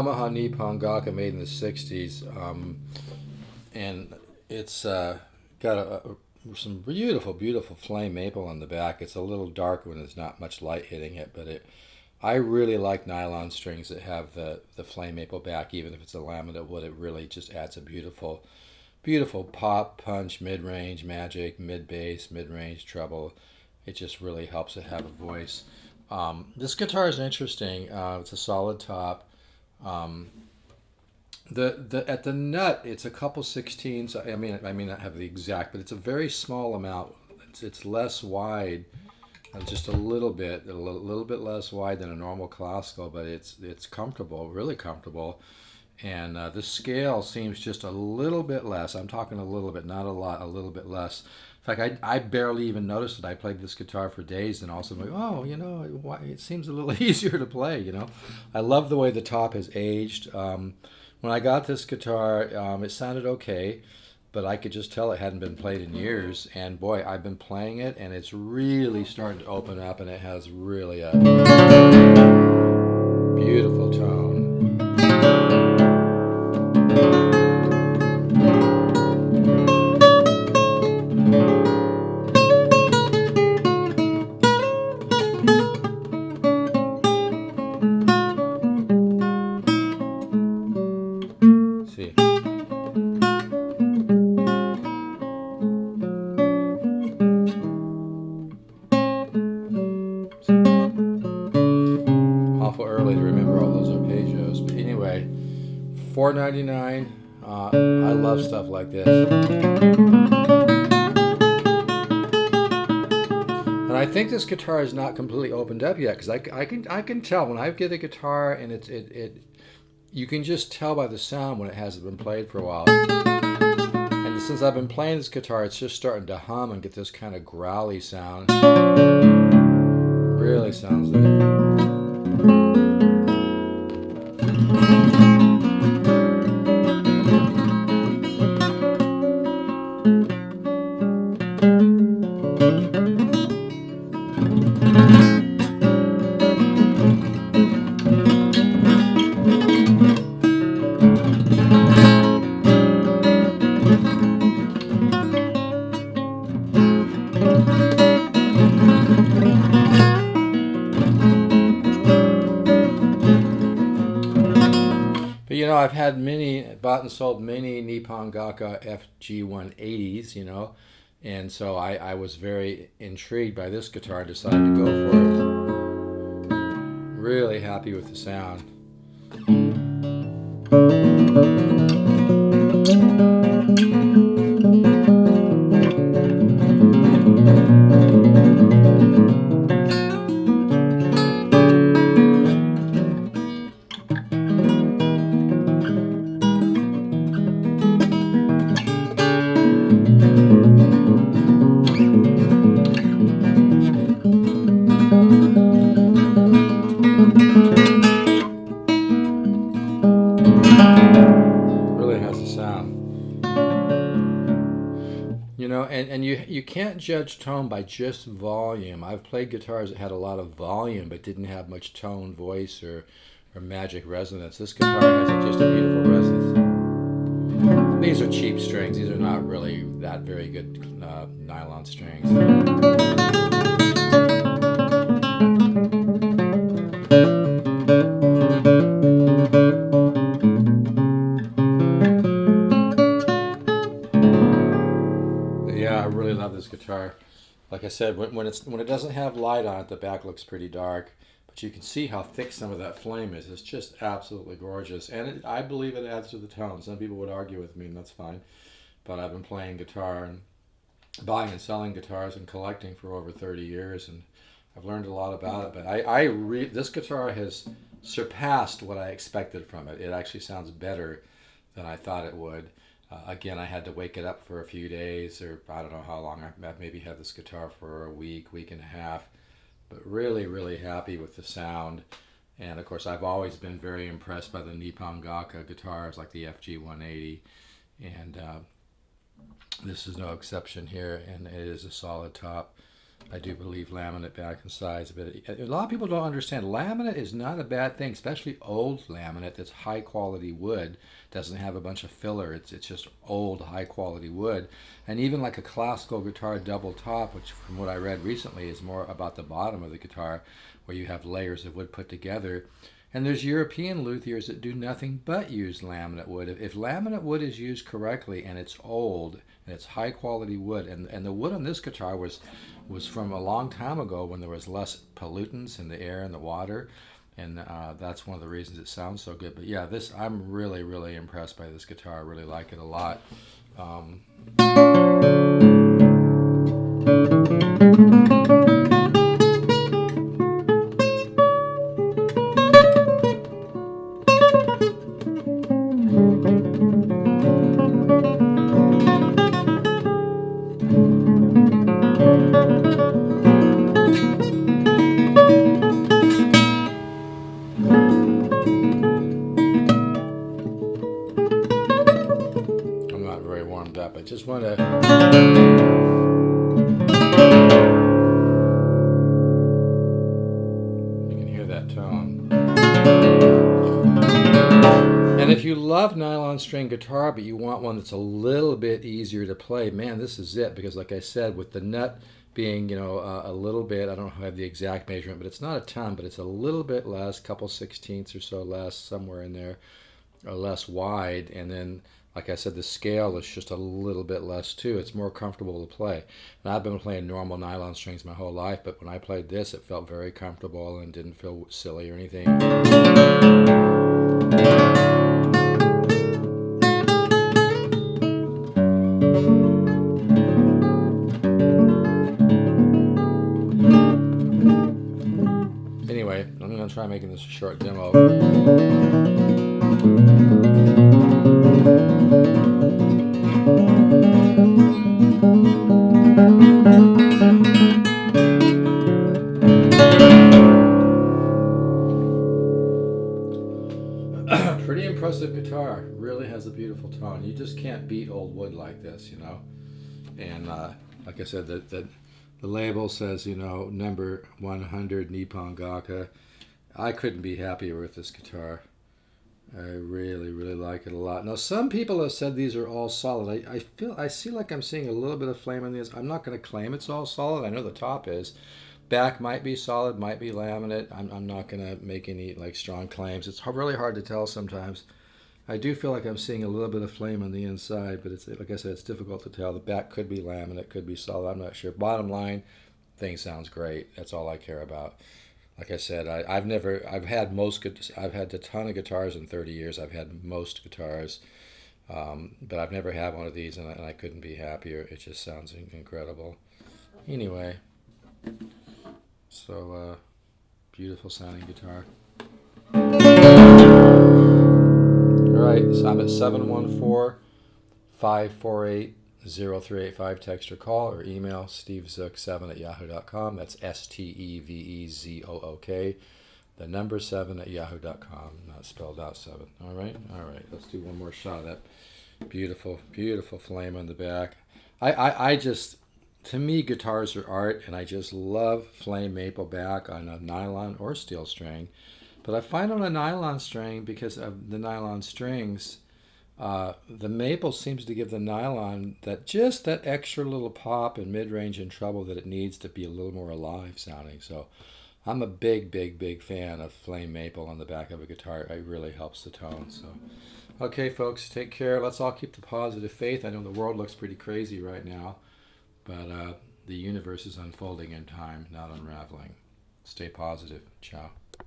Yamaha Nippon Gakka made in the 60s, and it's got some beautiful, beautiful flame maple on the back. It's a little dark when there's not much light hitting it, but I really like nylon strings that have the flame maple back, even if it's a laminate wood. It really just adds a beautiful, beautiful pop, punch, mid-range, magic, mid-bass, mid-range, treble. It just really helps it have a voice. This guitar is interesting. It's a solid top. At the nut, it's a couple 16s. I may not have the exact, but it's a very small amount. It's less wide, just a little bit less wide than a normal classical, but it's comfortable, really comfortable. And the scale seems just a little bit less. I'm talking a little bit, not a lot, a little bit less. In fact, I barely even noticed it. I played this guitar for days, and also like, oh, it seems a little easier to play. I love the way the top has aged. When I got this guitar, it sounded okay, but I could just tell it hadn't been played in years. And boy, I've been playing it, and it's really starting to open up, and it has really a beautiful tone. See. Awful early to remember all those arpeggios, but anyway, $4.99. I love stuff like this, and I think this guitar is not completely opened up yet, because I can tell when I get a guitar and you can just tell by the sound when it hasn't been played for a while. And since I've been playing this guitar, it's just starting to hum and get this kind of growly sound. Really sounds good. But I've bought and sold many Nippon Gakka FG180s, and so I was very intrigued by this guitar and decided to go for it. Really happy with the sound. And you can't judge tone by just volume. I've played guitars that had a lot of volume but didn't have much tone, voice, or magic resonance. This guitar has just a beautiful resonance. These are cheap strings. These are not really that very good nylon strings. Yeah, I really love this guitar. Like I said, when it doesn't have light on it, the back looks pretty dark, but you can see how thick some of that flame is. It's just absolutely gorgeous, and I believe it adds to the tone. Some people would argue with me, and that's fine. But I've been playing guitar and buying and selling guitars and collecting for over 30 years, and I've learned a lot about it. But this guitar has surpassed what I expected from it. It actually sounds better than I thought it would. Again, I had to wake it up for a few days, or I don't know how long. I've maybe had this guitar for a week and a half, but really, really happy with the sound. And of course, I've always been very impressed by the Nippon Gakka guitars like the FG180, and this is no exception here, and it is a solid top. I do believe laminate back and sides, but a lot of people don't understand. Laminate is not a bad thing, especially old laminate that's high quality wood. Doesn't have a bunch of filler. It's just old high quality wood. And even like a classical guitar double top, which from what I read recently is more about the bottom of the guitar, where you have layers of wood put together. And there's European luthiers that do nothing but use laminate wood. If laminate wood is used correctly and it's old and it's high quality wood, and the wood on this guitar was from a long time ago when there was less pollutants in the air and the water, and that's one of the reasons it sounds so good. But yeah, I'm really, really impressed by this guitar. I really like it a lot. I'm not very warmed up. I just want to... You can hear that tone. And if you love nylon string guitar, but you want one that's a little bit easier to play, man, this is it. Because like I said, with the nut being, you know, a little bit, I don't know if I have the exact measurement, but it's not a ton, but it's a little bit less, couple 16ths or so less, somewhere in there, or less wide. And then, like I said, the scale is just a little bit less too. It's more comfortable to play. And I've been playing normal nylon strings my whole life, but when I played this, it felt very comfortable and didn't feel silly or anything. Anyway, I'm going to try making this a short demo. Pretty impressive guitar. Really has a beautiful tone. You just can't beat old wood like this, you know. And like I said, the label says, you know, number 100 Nippon Gakki. I couldn't be happier with this guitar. I really, really like it a lot. Now, some people have said these are all solid. I see like I'm seeing a little bit of flame in these. I'm not going to claim it's all solid. I know the top is. Back might be solid, might be laminate. I'm not going to make any like strong claims. It's really hard to tell sometimes. I do feel like I'm seeing a little bit of flame on the inside, but it's, like I said, it's difficult to tell. The back could be laminate, could be solid. I'm not sure. Bottom line, thing sounds great. That's all I care about. Like I said, I've had a ton of guitars in 30 years. I've had most guitars, but I've never had one of these, and I couldn't be happier. It just sounds incredible. Anyway, so beautiful sounding guitar. All right, so I'm at 714-548-0385. Text or call or email stevezook7@yahoo.com. That's STEVEZOOK. The number 7@yahoo.com, not spelled out 7. All right, let's do one more shot of that beautiful, beautiful flame on the back. I just, to me, guitars are art, and I just love flame maple back on a nylon or steel string. But I find on a nylon string, because of the nylon strings, the maple seems to give the nylon that extra little pop and mid-range and treble that it needs to be a little more alive sounding. So I'm a big, big, big fan of flame maple on the back of a guitar. It really helps the tone. So, okay, folks, take care. Let's all keep the positive faith. I know the world looks pretty crazy right now, but the universe is unfolding in time, not unraveling. Stay positive. Ciao.